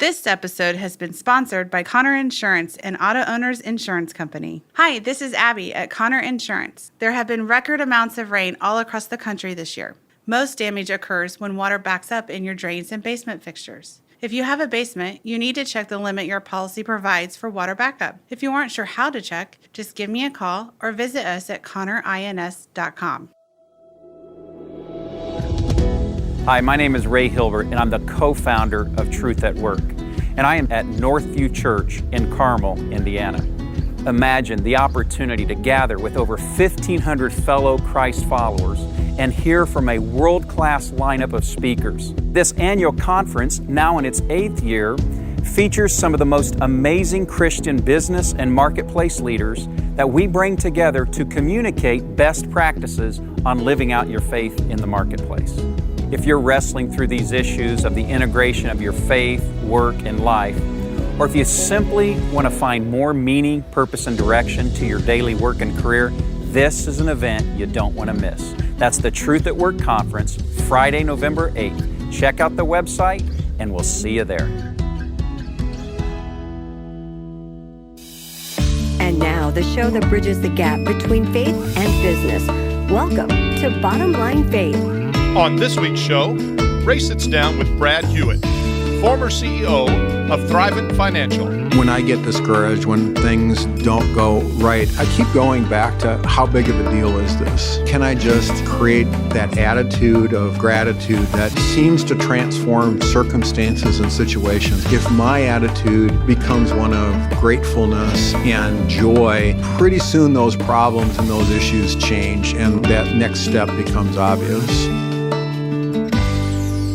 This episode has been sponsored by Connor Insurance and Auto Owners Insurance Company. Hi, this is Abby at Connor Insurance. There have been record amounts of rain all across the country this year. Most damage occurs when water backs up in your drains and basement fixtures. If you have a basement, you need to check the limit your policy provides for water backup. If you aren't sure how to check, just give me a call or visit us at connorins.com. Hi, my name is Ray Hilbert, and I'm the co-founder of Truth at Work. And I am at Northview Church in Carmel, Indiana. Imagine the opportunity to gather with over 1,500 fellow Christ followers and hear from a world-class lineup of speakers. This annual conference, now in its 8th year, features some of the most amazing Christian business and marketplace leaders that we bring together to communicate best practices on living out your faith in the marketplace. If you're wrestling through these issues of the integration of your faith, work, and life, or if you simply want to find more meaning, purpose, and direction to your daily work and career, this is an event you don't want to miss. That's the Truth at Work Conference, Friday, November 8th. Check out the website, and we'll see you there. And now, the show that bridges the gap between faith and business. Welcome to Bottom Line Faith. On this week's show, Ray sits down with Brad Hewitt, former CEO of Thrivent Financial. When I get discouraged, when things don't go right, I keep going back to how big of a deal is this? Can I just create that attitude of gratitude that seems to transform circumstances and situations? If my attitude becomes one of gratefulness and joy, pretty soon those problems and those issues change and that next step becomes obvious.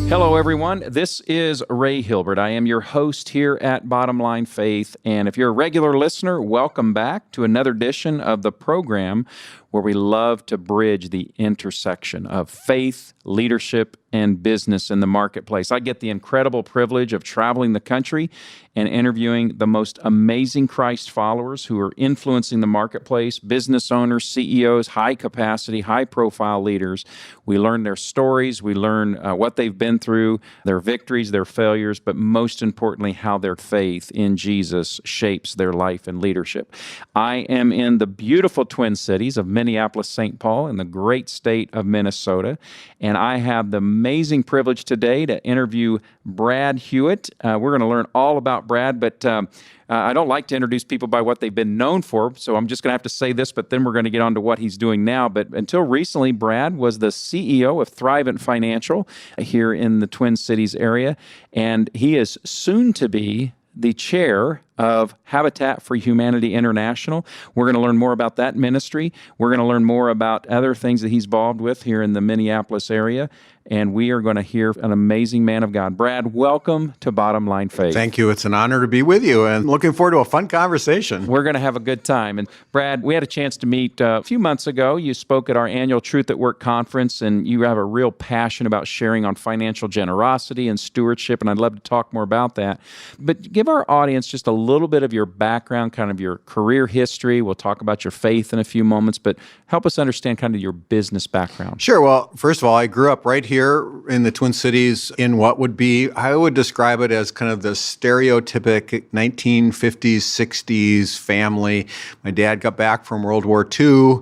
Hello, everyone. This is Ray Hilbert. I am your host here at Bottom Line Faith. And if you're a regular listener, welcome back to another edition of the program where we love to bridge the intersection of faith, leadership, and business in the marketplace. I get the incredible privilege of traveling the country and interviewing the most amazing Christ followers who are influencing the marketplace, business owners, CEOs, high-capacity, high-profile leaders. We learn their stories. We learn what they've been through, their victories, their failures, but most importantly, how their faith in Jesus shapes their life and leadership. I am in the beautiful Twin Cities of Minneapolis, St. Paul, in the great state of Minnesota, and I have the amazing privilege today to interview Brad Hewitt. We're going to learn all about Brad, but I don't like to introduce people by what they've been known for, so I'm just going to have to say this, but then we're going to get on to what he's doing now. But until recently, Brad was the CEO of Thrivent Financial here in the Twin Cities area, and he is soon to be the chair of Habitat for Humanity International. We're going to learn more about that ministry. We're going to learn more about other things that he's involved with here in the Minneapolis area. And we are going to hear an amazing man of God. Brad, welcome to Bottom Line Faith. Thank you. It's an honor to be with you and looking forward to a fun conversation. We're going to have a good time. And Brad, we had a chance to meet a few months ago. You spoke at our annual Truth at Work conference, and you have a real passion about sharing on financial generosity and stewardship, and I'd love to talk more about that. But give our audience just a little bit of your background, kind of your career history. We'll talk about your faith in a few moments, but help us understand kind of your business background. Sure. Well, first of all, I grew up right here in the Twin Cities in what would be, I would describe it as kind of the stereotypic 1950s, 60s family. My dad got back from World War II.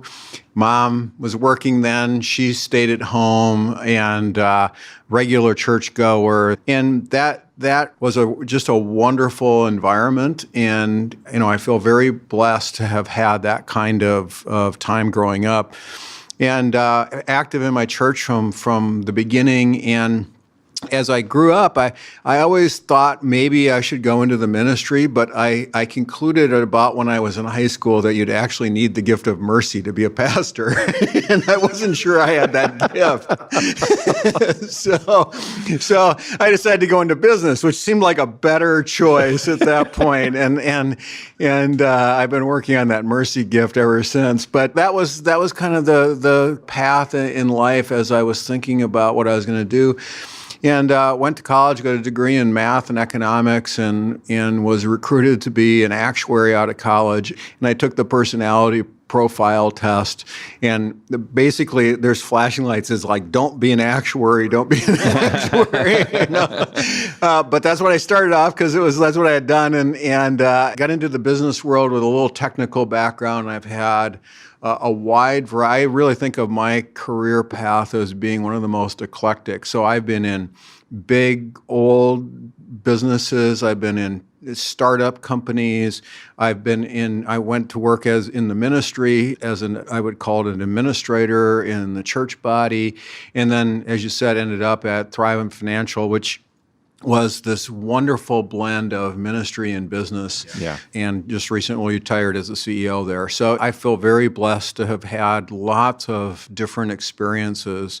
Mom was working then. She stayed at home and regular churchgoer. And that was just a wonderful environment. And, I feel very blessed to have had that kind of time growing up. And active in my church from the beginning. And as I grew up, I always thought maybe I should go into the ministry, but I concluded at about when I was in high school that you'd actually need the gift of mercy to be a pastor. And I wasn't sure I had that gift. So I decided to go into business, which seemed like a better choice at that point. And I've been working on that mercy gift ever since. But that was kind of the path in life as I was thinking about what I was going to do. And went to college, got a degree in math and economics, and was recruited to be an actuary out of college. And I took the personality profile test, and basically there's flashing lights. It's like, don't be an actuary, don't be an actuary. But that's what I started off because that's what I had done, and got into the business world with a little technical background. I've had a wide variety. I really think of my career path as being one of the most eclectic. So I've been in big old businesses. I've been in startup companies. I went to work in the ministry I would call it an administrator in the church body. And then, as you said, ended up at Thrivent Financial, which was this wonderful blend of ministry and business. Yeah. And just recently retired as the CEO there. So I feel very blessed to have had lots of different experiences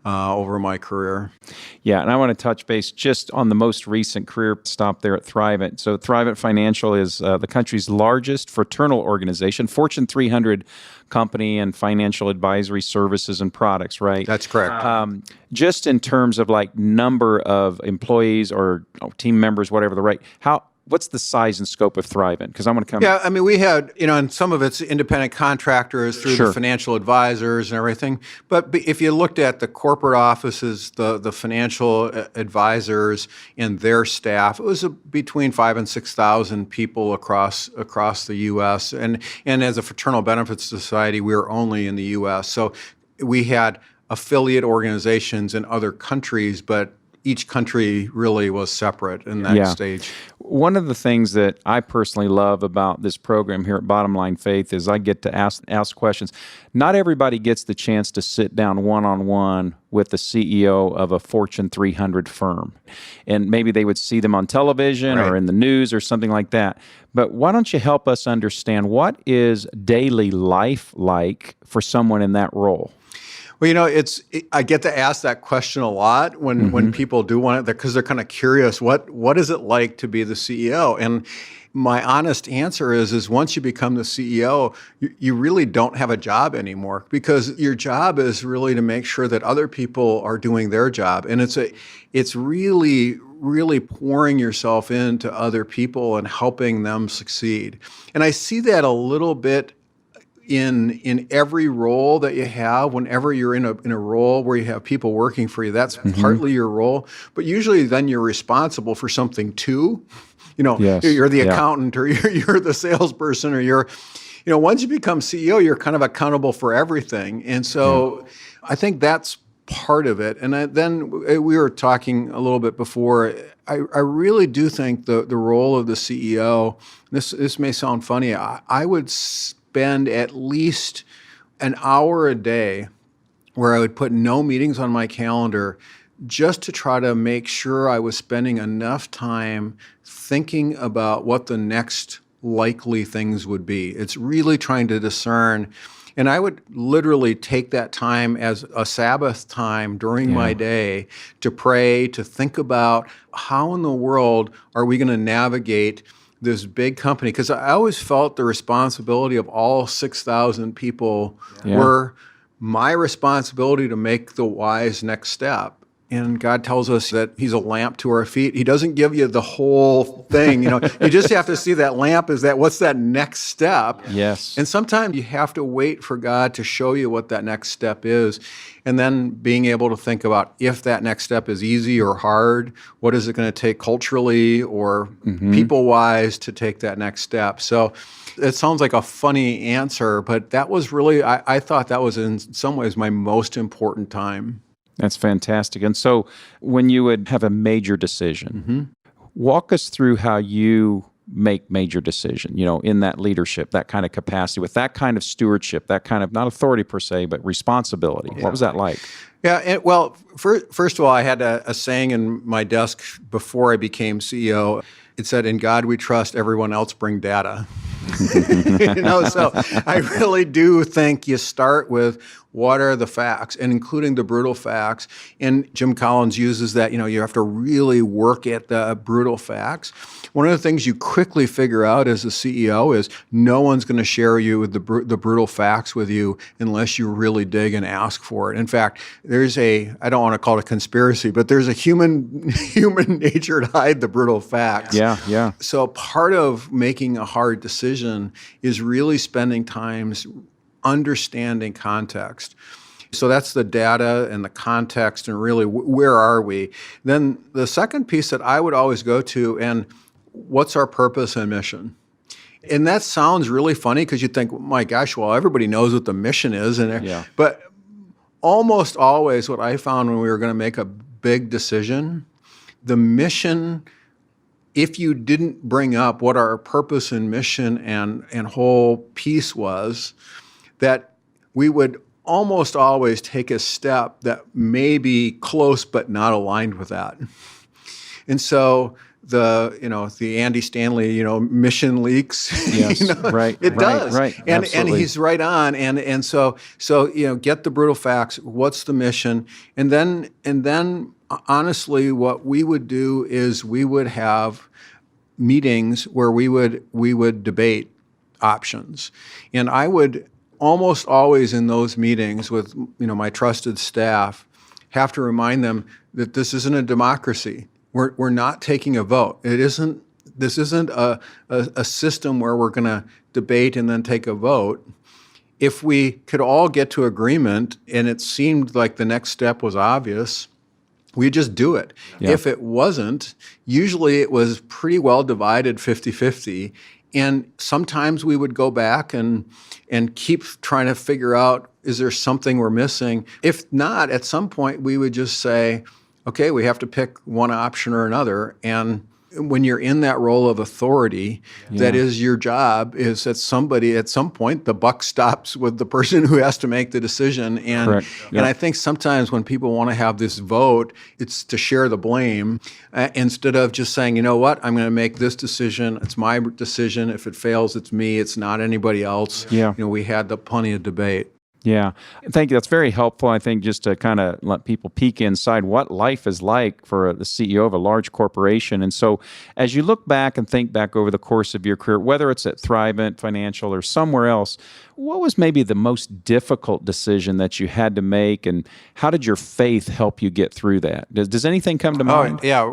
over my career. Yeah, and I want to touch base just on the most recent career stop there at Thrivent. So Thrivent Financial is the country's largest fraternal organization, Fortune 300 company and financial advisory services and products, right? That's correct. Just in terms of like number of employees or team members, whatever the right, what's the size and scope of Thrivent? Because I want to come. Yeah, I mean, we had, and some of it's independent contractors through the financial advisors and everything. But if you looked at the corporate offices, the financial advisors and their staff, it was between 5,000 and 6,000 people across the U.S. And as a fraternal benefits society, we were only in the U.S. So we had affiliate organizations in other countries, but each country really was separate in that stage. One of the things that I personally love about this program here at Bottom Line Faith is I get to ask questions. Not everybody gets the chance to sit down one-on-one with the CEO of a Fortune 300 firm. And maybe they would see them on television or in the news or something like that. But why don't you help us understand what is daily life like for someone in that role? Well, I get to ask that question a lot when people do want it, because they're kind of curious, what is it like to be the CEO? And my honest answer is once you become the CEO, you really don't have a job anymore, because your job is really to make sure that other people are doing their job. And it's really, really pouring yourself into other people and helping them succeed. And I see that a little bit in every role that you have. Whenever you're in a role where you have people working for you, that's partly your role. But usually then you're responsible for something too. You're the accountant, or you're the salesperson, or once you become CEO, you're kind of accountable for everything. And so I think that's part of it. And then we were talking a little bit before, I really do think the role of the CEO, this may sound funny, I would spend at least an hour a day where I would put no meetings on my calendar just to try to make sure I was spending enough time thinking about what the next likely things would be. It's really trying to discern. And I would literally take that time as a Sabbath time during my day to pray, to think about how in the world are we going to navigate this big company, because I always felt the responsibility of all 6,000 people were my responsibility to make the wise next step. And God tells us that He's a lamp to our feet. He doesn't give you the whole thing. You just have to see that lamp is what's that next step? Yes. And sometimes you have to wait for God to show you what that next step is. And then being able to think about if that next step is easy or hard, what is it going to take culturally or people-wise to take that next step? So it sounds like a funny answer, but that was really, I thought that was in some ways my most important time. That's fantastic. And so when you would have a major decision, walk us through how you make major decision, in that leadership, that kind of capacity, with that kind of stewardship, that kind of, not authority per se, but responsibility. What was that like? Yeah, well, first of all, I had a saying in my desk before I became CEO. It said, "In God we trust, everyone else bring data." So I really do think you start with what are the facts, and including the brutal facts. And Jim Collins uses that, you have to really work at the brutal facts. One of the things you quickly figure out as a CEO is no one's going to share you with the brutal facts with you unless you really dig and ask for it. In fact, I don't want to call it a conspiracy, but there's a human nature to hide the brutal facts. Yeah. So part of making a hard decision decision is really spending time understanding context. So that's the data and the context and really where are we? Then the second piece that I would always go to, and what's our purpose and mission? And that sounds really funny because you think, my gosh, well, everybody knows what the mission is. But almost always what I found when we were going to make a big decision, the mission, if you didn't bring up what our purpose and mission and whole piece was, that we would almost always take a step that may be close but not aligned with that. And so the Andy Stanley, mission leaks. Yes, right. It does. Right. And Absolutely. he's right on. And so get the brutal facts. What's the mission? And then honestly, what we would do is we would have meetings where we would debate options. And I would almost always in those meetings with my trusted staff have to remind them that this isn't a democracy. We're not taking a vote. This isn't a system where we're going to debate and then take a vote. If we could all get to agreement and it seemed like the next step was obvious, we just do it. Yeah. If it wasn't, usually it was pretty well divided 50-50. And sometimes we would go back and keep trying to figure out, is there something we're missing? If not, at some point we would just say, okay, we have to pick one option or another. And when you're in that role of authority, that is your job, is that somebody at some point, the buck stops with the person who has to make the decision. And, Correct. and I think sometimes when people want to have this vote, it's to share the blame instead of just saying, you know what, I'm going to make this decision. It's my decision. If it fails, it's me. It's not anybody else. Yeah. We had plenty of debate. Yeah. Thank you. That's very helpful, I think, just to kind of let people peek inside what life is like for the CEO of a large corporation. And so as you look back and think back over the course of your career, whether it's at Thrivent Financial or somewhere else, what was maybe the most difficult decision that you had to make, and how did your faith help you get through that? Does anything come to mind? Oh, yeah.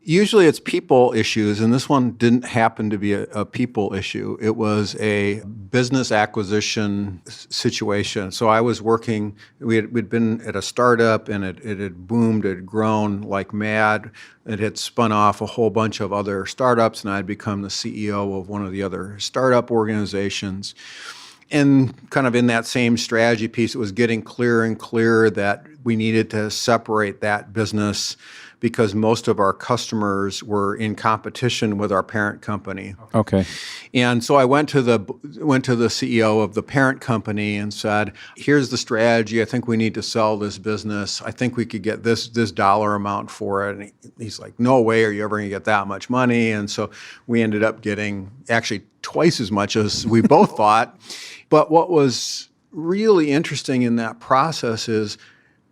Usually it's people issues, and this one didn't happen to be a people issue. It was a business acquisition situation. So I was working, we'd been at a startup, and it had boomed, it had grown like mad. It had spun off a whole bunch of other startups, and I'd become the CEO of one of the other startup organizations. And kind of in that same strategy piece, it was getting clearer and clearer that we needed to separate that business because most of our customers were in competition with our parent company. Okay. And so I went to the CEO of the parent company and said, here's the strategy. I think we need to sell this business. I think we could get this dollar amount for it. And he's like, no way are you ever going to get that much money. And so we ended up getting actually twice as much as we both thought. But what was really interesting in that process is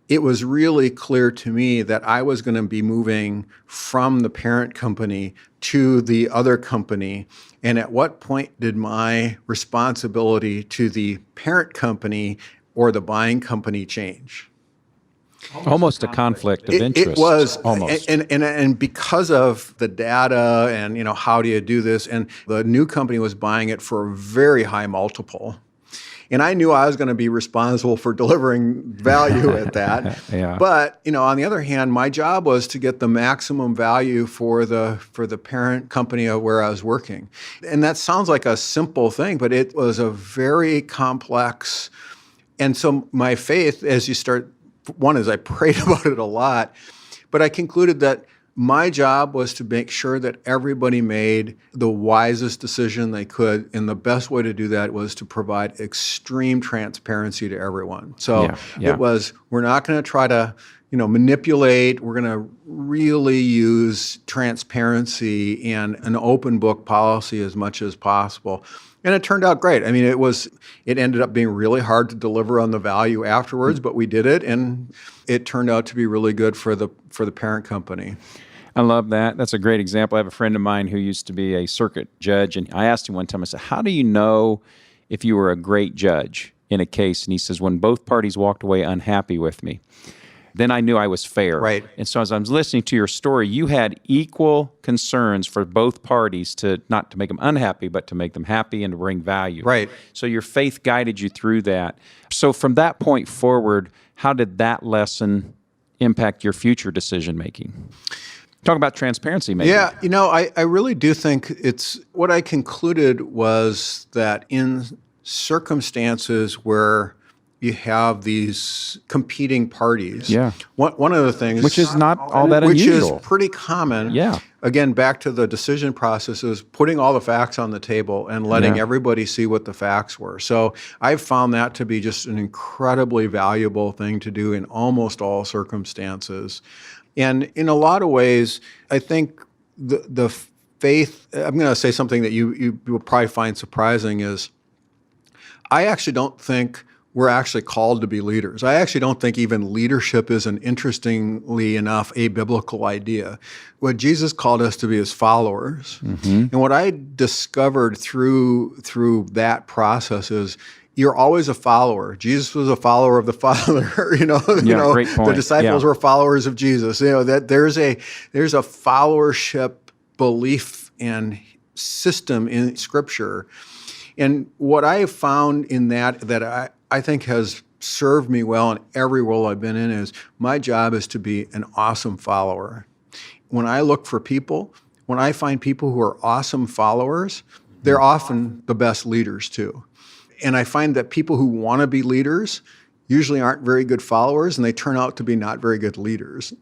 it was really clear to me that I was going to be moving from the parent company to the other company. And at what point did my responsibility to the parent company or the buying company change? Almost a conflict of interest. It was almost. And because of the data and how do you do this, and the new company was buying it for a very high multiple. And I knew I was going to be responsible for delivering value at that. Yeah. But, on the other hand, my job was to get the maximum value for the parent company of where I was working. And that sounds like a simple thing, but it was a very complex. And so my faith, as you start, one is I prayed about it a lot, but I concluded that my job was to make sure that everybody made the wisest decision they could, and the best way to do that was to provide extreme transparency to everyone. So it was, we're not going to try to, manipulate. We're going to really use transparency and an open book policy as much as possible. And it turned out great. I mean, it ended up being really hard to deliver on the value afterwards, but we did it, and it turned out to be really good for the parent company. I love that. That's a great example. I have a friend of mine who used to be a circuit judge, and I asked him one time, I said, how do you know if you were a great judge in a case? And he says, when both parties walked away unhappy with me. then I knew I was fair. Right. And so as I was listening to your story, you had equal concerns for both parties, to not to make them unhappy, but to make them happy and to bring value. Right. So your faith guided you through that. So from that point forward, how did that lesson impact your future decision making? Talk about transparency, maybe. Yeah, I really do think it's what I concluded was that in circumstances where you have these competing parties, one of the things, which is not all that which unusual, is pretty common. Yeah. Again, back to the decision process is putting all the facts on the table and letting everybody see what the facts were. So I've found that to be just an incredibly valuable thing to do in almost all circumstances. And in a lot of ways, I think the faith, I'm going to say something that you will probably find surprising, is I actually don't think we're actually called to be leaders. I actually don't think even leadership is an interestingly enough a biblical idea. What Jesus called us to be is followers. And what I discovered through that process is you're always a follower. Jesus was a follower of the Father. Great point. The disciples were followers of Jesus. That there's a followership belief and system in Scripture. And what I have found in that I think has served me well in every role I've been in is my job is to be an awesome follower. When I look for people, when I find people who are awesome followers, they're often the best leaders too. And I find that people who want to be leaders usually aren't very good followers, and they turn out to be not very good leaders.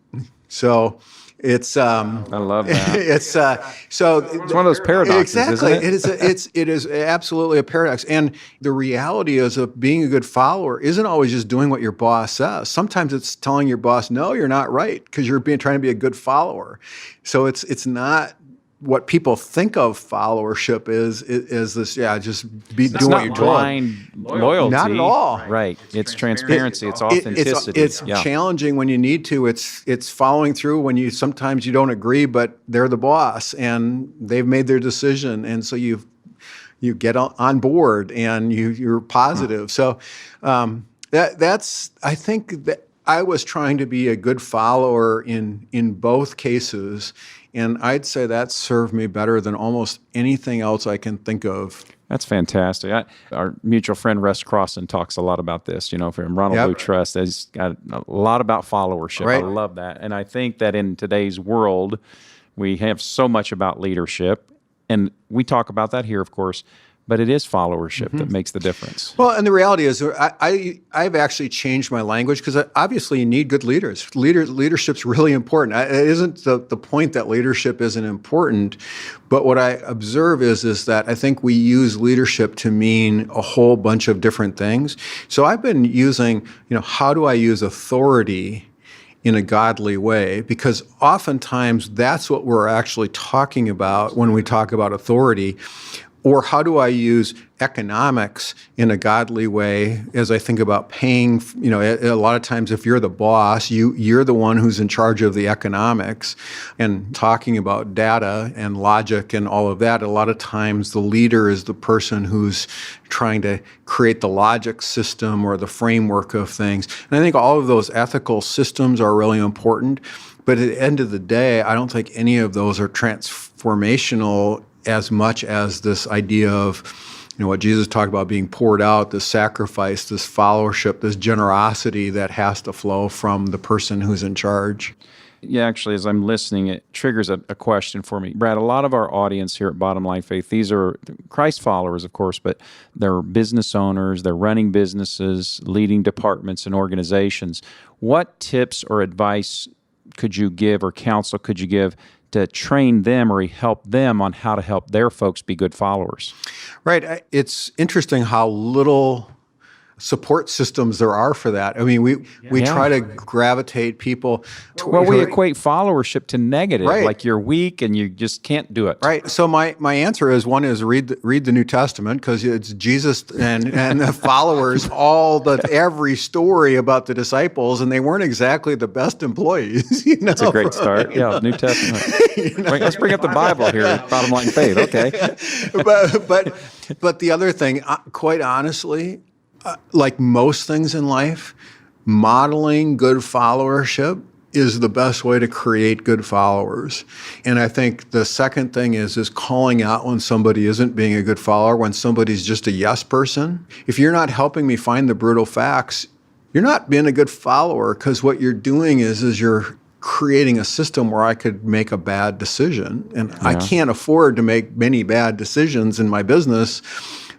So it's I love that. it's one of those paradoxes, exactly. isn't it? It is absolutely a paradox. And the reality is of being a good follower isn't always just doing what your boss says. Sometimes it's telling your boss, no, you're not right, because you're trying to be a good follower. So it's not what people think of followership is this, just be doing what you're told. Blind loyalty. Not at all. Right. It's transparency. It's authenticity. It's challenging when you need to. It's following through when sometimes you don't agree, but they're the boss and they've made their decision, and so you get on board and you're positive. So that's I think that I was trying to be a good follower in both cases. And I'd say that served me better than almost anything else I can think of. That's fantastic. Our mutual friend Russ Crossan talks a lot about this, from Ronald Blue Trust. He's got a lot about followership. Right. I love that. And I think that in today's world, we have so much about leadership. And we talk about that here, of course. But it is followership that makes the difference. Well, and the reality is I've actually changed my language because obviously you need good leaders. Leadership's really important. It isn't the point that leadership isn't important, but what I observe is that I think we use leadership to mean a whole bunch of different things. So I've been using, how do I use authority in a godly way? Because oftentimes that's what we're actually talking about when we talk about authority. Or how do I use economics in a godly way as I think about paying? A lot of times if you're the boss, you're the one who's in charge of the economics, and talking about data and logic and all of that. A lot of times the leader is the person who's trying to create the logic system or the framework of things. And I think all of those ethical systems are really important. But at the end of the day, I don't think any of those are transformational as much as this idea of, what Jesus talked about being poured out, this sacrifice, this followership, this generosity that has to flow from the person who's in charge. Yeah, actually, as I'm listening, it triggers a question for me. Brad, a lot of our audience here at Bottom Line Faith, these are Christ followers, of course, but they're business owners, they're running businesses, leading departments and organizations. What tips or advice could you give or counsel could you give to train them or help them on how to help their folks be good followers? Right. It's interesting how little support systems there are for that. I mean, we try to gravitate people to... Well, we equate followership to negative, right. Like you're weak and you just can't do it. Right. So my answer is, one is read the New Testament, because it's Jesus and the followers, every story about the disciples, and they weren't exactly the best employees. That's a great start. Yeah, New Testament. Right, let's bring up the Bible here at Bottom Line Faith. Okay. But the other thing, quite honestly, like most things in life, modeling good followership is the best way to create good followers. And I think the second thing is calling out when somebody isn't being a good follower, when somebody's just a yes person. If you're not helping me find the brutal facts, you're not being a good follower, because what you're doing is you're creating a system where I could make a bad decision. And I can't afford to make many bad decisions in my business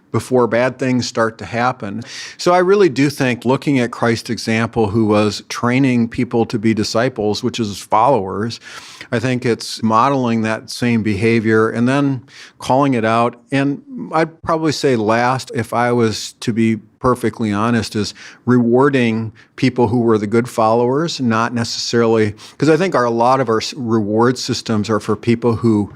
before bad things start to happen. So I really do think looking at Christ's example, who was training people to be disciples, which is followers, I think it's modeling that same behavior and then calling it out. And I'd probably say last, if I was to be perfectly honest, is rewarding people who were the good followers, not necessarily, because I think a lot of our reward systems are for people who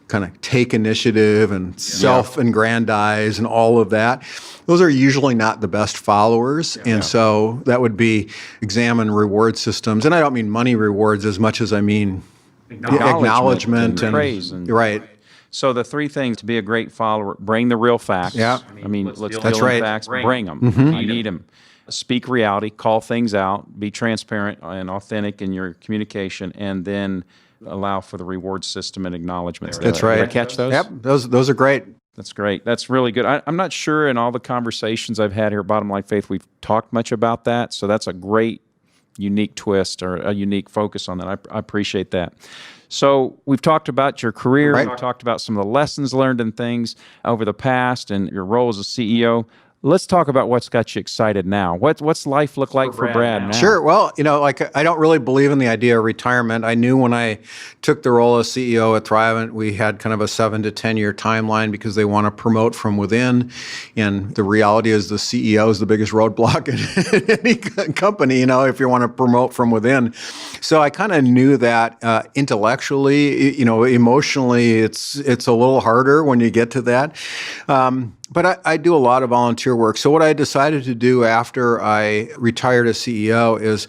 kind of take initiative and self-aggrandize and all of that. Those are usually not the best followers. And so that would be examine reward systems. And I don't mean money rewards as much as I mean acknowledgement and praise. And, right. So the three things to be a great follower: bring the real facts. Yeah. I mean, let's deal That's with right. facts. Bring them. You need them. Speak reality. Call things out. Be transparent and authentic in your communication, and then allow for the reward system and acknowledgement. That's right. Did I catch those? Yep, those are great. That's great. That's really good. I'm not sure in all the conversations I've had here at Bottom Line Faith we've talked much about that. So that's a great, unique twist or a unique focus on that. I appreciate that. So we've talked about your career. Right. We've talked about some of the lessons learned and things over the past and your role as a CEO. Let's talk about what's got you excited now. What's life look like for Brad now? Sure. Well, I don't really believe in the idea of retirement. I knew when I took the role as CEO at Thrivent, we had kind of a 7 to 10 year timeline because they want to promote from within. And the reality is the CEO is the biggest roadblock in any company, if you want to promote from within. So I kind of knew that intellectually, emotionally, it's a little harder when you get to that. But I do a lot of volunteer work. So what I decided to do after I retired as CEO is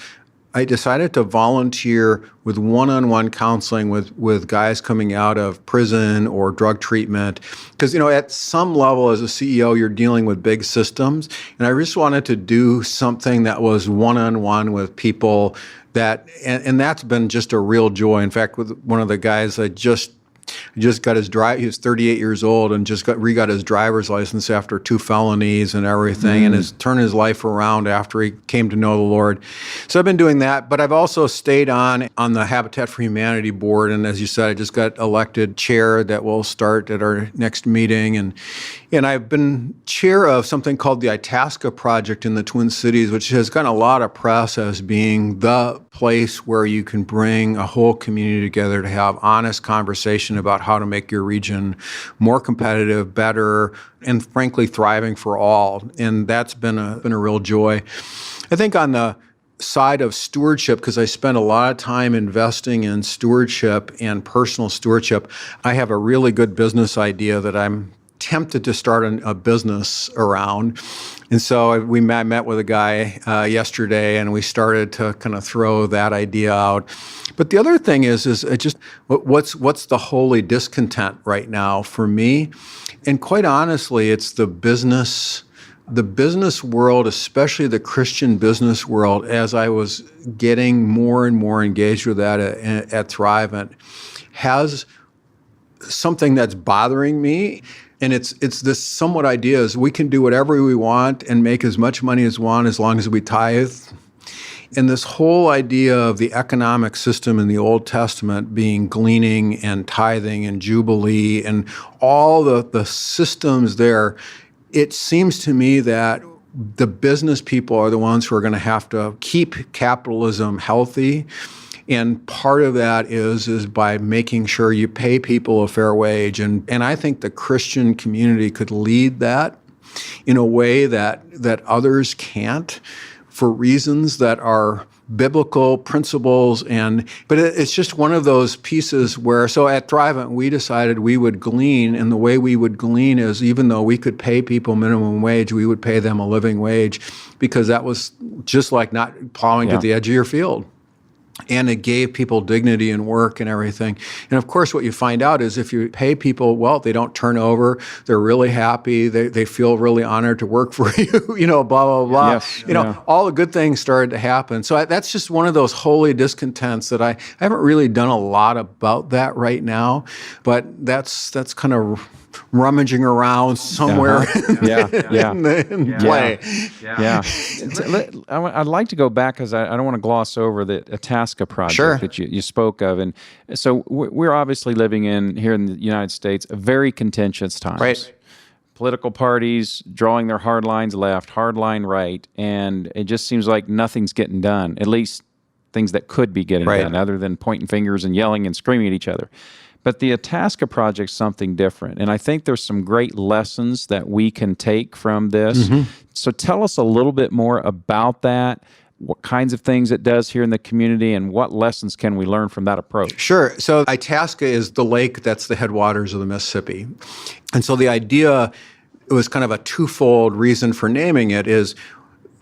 I decided to volunteer with one-on-one counseling with guys coming out of prison or drug treatment. Because, at some level as a CEO, you're dealing with big systems. And I just wanted to do something that was one-on-one with people and that's been just a real joy. In fact, with one of the guys I just got his he was 38 years old and just got his driver's license after 2 felonies and everything, and has turned his life around after he came to know the Lord. So I've been doing that, but I've also stayed on the Habitat for Humanity board, and as you said, I just got elected chair that will start at our next meeting, and I've been chair of something called the Itasca Project in the Twin Cities, which has gotten a lot of press as being the place where you can bring a whole community together to have honest conversation about how to make your region more competitive, better, and frankly thriving for all. And that's been a real joy. I think on the side of stewardship, because I spend a lot of time investing in stewardship and personal stewardship, I have a really good business idea that I'm tempted to start a business around. And so I met with a guy yesterday, and we started to kind of throw that idea out. But the other thing is just what's the holy discontent right now for me? And quite honestly, it's the business world, especially the Christian business world, as I was getting more and more engaged with that at Thrivent, has something that's bothering me. And it's this somewhat idea is we can do whatever we want and make as much money as we want as long as we tithe. And this whole idea of the economic system in the Old Testament being gleaning and tithing and jubilee and all the systems there, it seems to me that the business people are the ones who are going to have to keep capitalism healthy. And part of that is by making sure you pay people a fair wage. And I think the Christian community could lead that in a way that others can't for reasons that are biblical principles. But it's just one of those pieces where, so at Thrivent, we decided we would glean, and the way we would glean is even though we could pay people minimum wage, we would pay them a living wage, because that was just like not plowing to the edge of your field. and it gave people dignity in work and everything. And of course, what you find out is if you pay people well, they don't turn over. They're really happy. They feel really honored to work for you, blah, blah, blah. Yes, All the good things started to happen. So that's just one of those holy discontents that I haven't really done a lot about that right now. But that's kind of rummaging around somewhere in play. I'd like to go back because I don't want to gloss over the Itasca project that you spoke of. And so we're obviously living here in the United States, a very contentious times. Right. Political parties drawing their hard lines left, hard line right, and it just seems like nothing's getting done, at least things that could be getting done, other than pointing fingers and yelling and screaming at each other. But the Itasca project's something different, and I think there's some great lessons that we can take from this. So tell us a little bit more about that, what kinds of things it does here in the community, and what lessons can we learn from that approach? Sure. So Itasca is the lake that's the headwaters of the Mississippi. And so the idea, it was kind of a twofold reason for naming it, is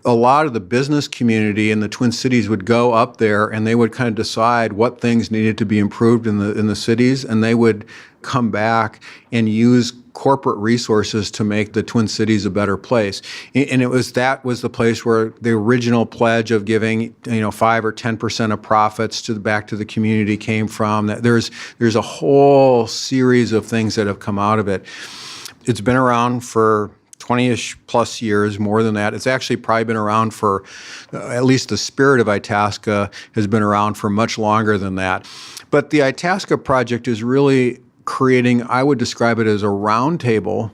a lot of the business community in the Twin Cities would go up there and they would kind of decide what things needed to be improved in the cities, and they would come back and use corporate resources to make the Twin Cities a better place. And that was the place where the original pledge of giving 5 or 10% of profits back to the community came from. That there's a whole series of things that have come out of it. It's been around for 20-ish plus years, more than that. It's actually probably been around for, at least the spirit of Itasca has been around for much longer than that. But the Itasca project is really creating, I would describe it as a roundtable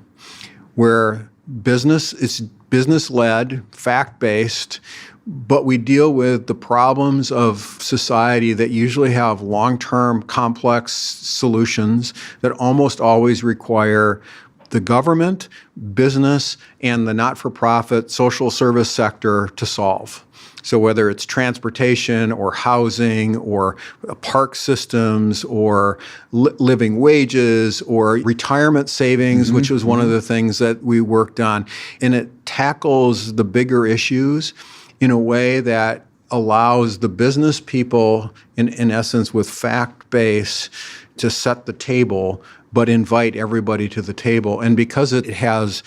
where it's business-led, fact-based, but we deal with the problems of society that usually have long-term complex solutions that almost always require the government, business, and the not-for-profit social service sector to solve. So whether it's transportation or housing or park systems or living wages or retirement savings, which was one of the things that we worked on. And it tackles the bigger issues in a way that allows the business people, in essence, with fact base, to set the table, but invite everybody to the table. And because it has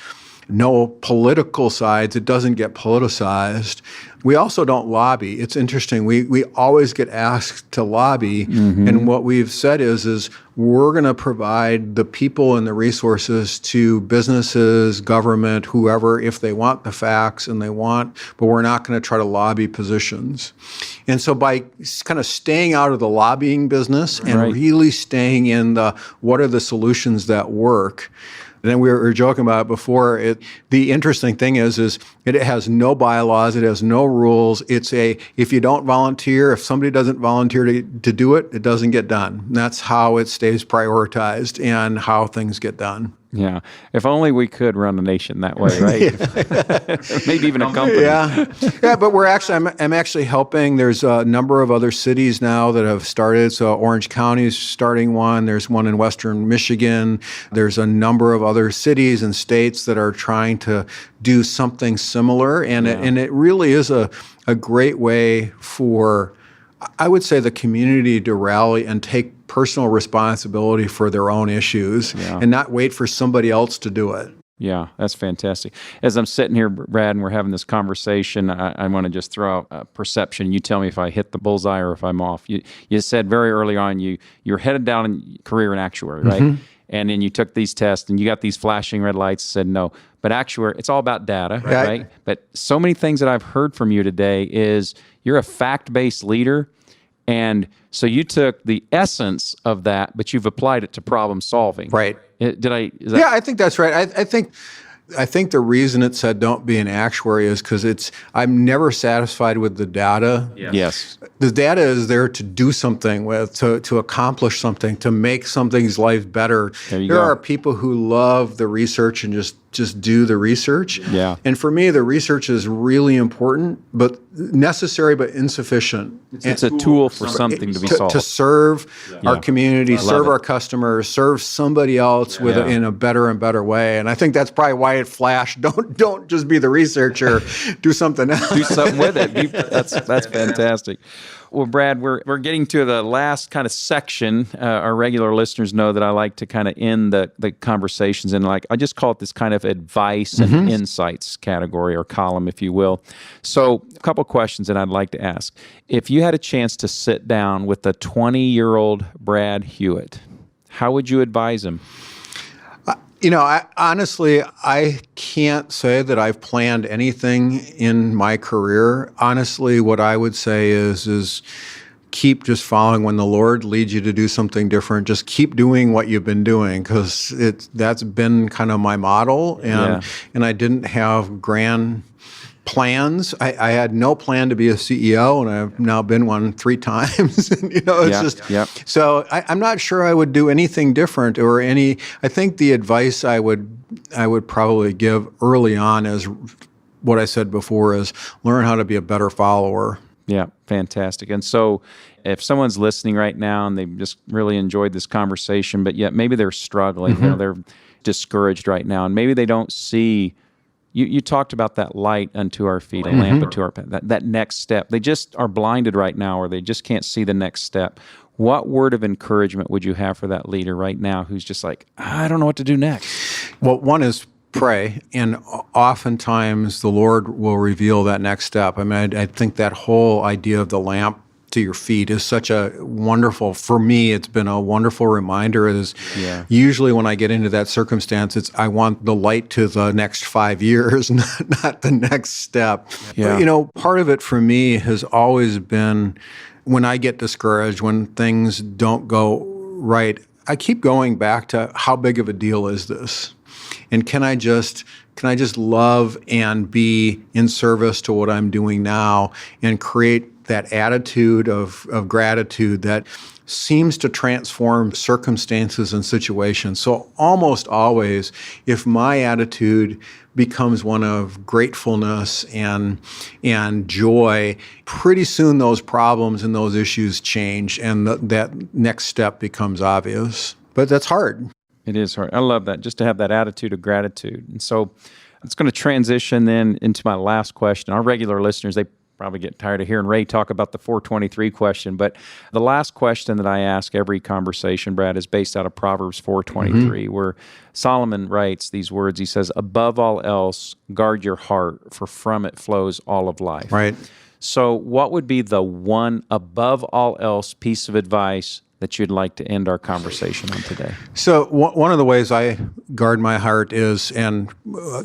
no political sides, it doesn't get politicized. We also don't lobby. It's interesting. We always get asked to lobby, and what we've said is we're going to provide the people and the resources to businesses, government, whoever, if they want the facts but we're not going to try to lobby positions. And so by kind of staying out of the lobbying business and really staying in what are the solutions that work. And then we were joking about it before. The interesting thing is it has no bylaws, it has no rules. If you don't volunteer, if somebody doesn't volunteer to do it, it doesn't get done. And that's how it stays prioritized and how things get done. Yeah. If only we could run a nation that way, right? Maybe even a company. Yeah, but I'm actually helping. There's a number of other cities now that have started. So Orange County is starting one. There's one in Western Michigan. There's a number of other cities and states that are trying to do something similar. And it really is a great way for, I would say, the community to rally and take personal responsibility for their own issues and not wait for somebody else to do it. Yeah, that's fantastic. As I'm sitting here, Brad, and we're having this conversation, I want to just throw out a perception. You tell me if I hit the bullseye or if I'm off. You said very early on you're headed down in career in actuary, right? And then you took these tests and you got these flashing red lights, said no. But actuary, it's all about data, right? But so many things that I've heard from you today is you're a fact-based leader. And so you took the essence of that, but you've applied it to problem solving. Right. Yeah, I think that's right. I think the reason it said don't be an actuary is because I'm never satisfied with the data. Yes. The data is there to do something with, to accomplish something, to make somebody's life better. There are people who love the research and just do the research. Yeah. And for me, the research is really important, but necessary but insufficient. It's a tool for something to be solved. To serve our community, serve our customers, serve somebody else in a better and better way. And I think that's probably why it flashed. Don't just be the researcher. Do something else. Do something with it. That's fantastic. Well, Brad, we're getting to the last kind of section. Our regular listeners know that I like to kind of end the conversations in, like, I just call it this kind of advice and insights category or column, if you will. So a couple questions that I'd like to ask. If you had a chance to sit down with a 20-year-old Brad Hewitt, how would you advise him? Honestly, I can't say that I've planned anything in my career. Honestly, what I would say is keep just following when the Lord leads you to do something different. Just keep doing what you've been doing, because that's been kind of my model. And I didn't have grand plans. I had no plan to be a CEO, and I've now been one 3 times. So I'm not sure I would do anything different I think the advice I would probably give early on is what I said before, is learn how to be a better follower. Yeah, fantastic. And so if someone's listening right now and they've just really enjoyed this conversation, but yet maybe they're struggling, they're discouraged right now, and maybe they don't see. You talked about that light unto our feet, a lamp unto our path, that next step. They just are blinded right now, or they just can't see the next step. What word of encouragement would you have for that leader right now who's just like, I don't know what to do next? Well, one is pray, and oftentimes the Lord will reveal that next step. I mean, I think that whole idea of the lamp to your feet is such a wonderful, for me, it's been a wonderful reminder. Usually when I get into that circumstance, I want the light to the next 5 years, not the next step. Yeah. But, part of it for me has always been when I get discouraged, when things don't go right, I keep going back to how big of a deal is this? And can I just love and be in service to what I'm doing now and create that attitude of gratitude that seems to transform circumstances and situations. So almost always, if my attitude becomes one of gratefulness and joy, pretty soon those problems and those issues change, and that next step becomes obvious. But that's hard. It is hard. I love that, just to have that attitude of gratitude. And so it's going to transition then into my last question. Our regular listeners, they probably get tired of hearing Ray talk about the 423 question, but the last question that I ask every conversation, Brad, is based out of Proverbs 4:23, where Solomon writes these words. He says, above all else, guard your heart, for from it flows all of life. Right. So what would be the one above all else piece of advice that you'd like to end our conversation on today? So one of the ways I guard my heart is, and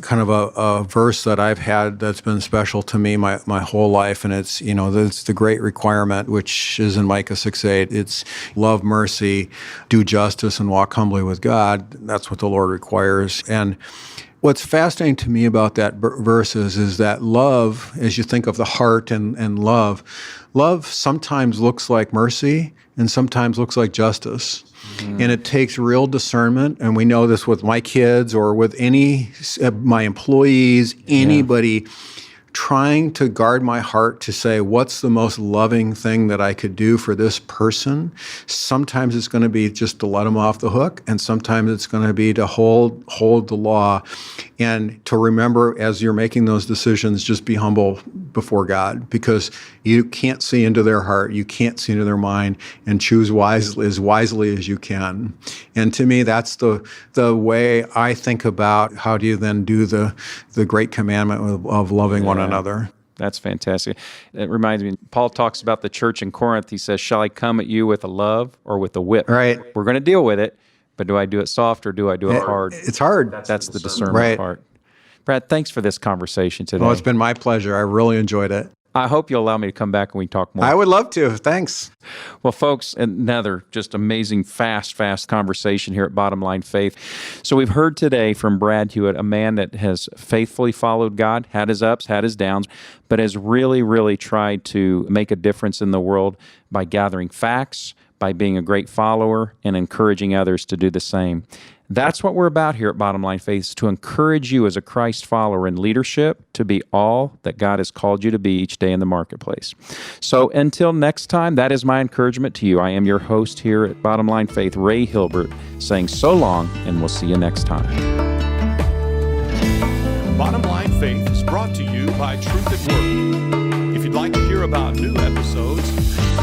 kind of a verse that I've had that's been special to me my whole life, and it's the great requirement, which is in Micah 6:8. It's love mercy, do justice, and walk humbly with God. That's what the Lord requires. And what's fascinating to me about that verse is that love, as you think of the heart and love sometimes looks like mercy and sometimes looks like justice. And it takes real discernment, and we know this with my kids or with my employees, anybody. Trying to guard my heart to say, what's the most loving thing that I could do for this person? Sometimes it's going to be just to let them off the hook, and sometimes it's going to be to hold the law, and to remember as you're making those decisions, just be humble before God, because you can't see into their heart, you can't see into their mind, and choose wisely as you can. And to me, that's the way I think about how do you then do the great commandment of loving one another. That's fantastic. It reminds me, Paul talks about the church in Corinth. He says, shall I come at you with a love or with a whip? Right. We're going to deal with it, but do I do it soft or do I do it hard? It's hard. That's the discernment part. Brad, thanks for this conversation today. Well, it's been my pleasure. I really enjoyed it. I hope you'll allow me to come back and we talk more. I would love to. Thanks. Well, folks, another just amazing, fast conversation here at Bottom Line Faith. So we've heard today from Brad Hewitt, a man that has faithfully followed God, had his ups, had his downs, but has really, really tried to make a difference in the world by gathering facts, by being a great follower, and encouraging others to do the same. That's what we're about here at Bottom Line Faith, is to encourage you as a Christ follower in leadership to be all that God has called you to be each day in the marketplace. So until next time, that is my encouragement to you. I am your host here at Bottom Line Faith, Ray Hilbert, saying so long, and we'll see you next time. Bottom Line Faith is brought to you by Truth at Work. If you'd like to hear about new episodes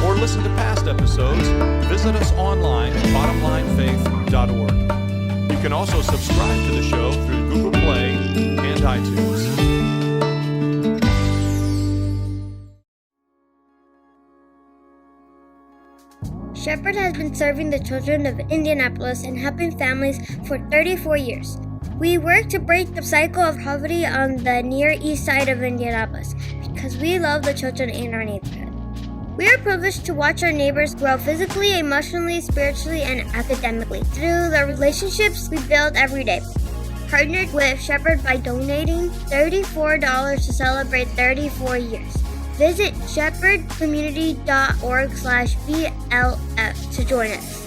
or listen to past episodes, visit us online at bottomlinefaith.org. You can also subscribe to the show through Google Play and iTunes. Shepherd has been serving the children of Indianapolis and helping families for 34 years. We work to break the cycle of poverty on the Near East Side of Indianapolis because we love the children in our neighborhood. We are privileged to watch our neighbors grow physically, emotionally, spiritually, and academically through the relationships we build every day. Partnered with Shepherd by donating $34 to celebrate 34 years. Visit shepherdcommunity.org/BLF to join us.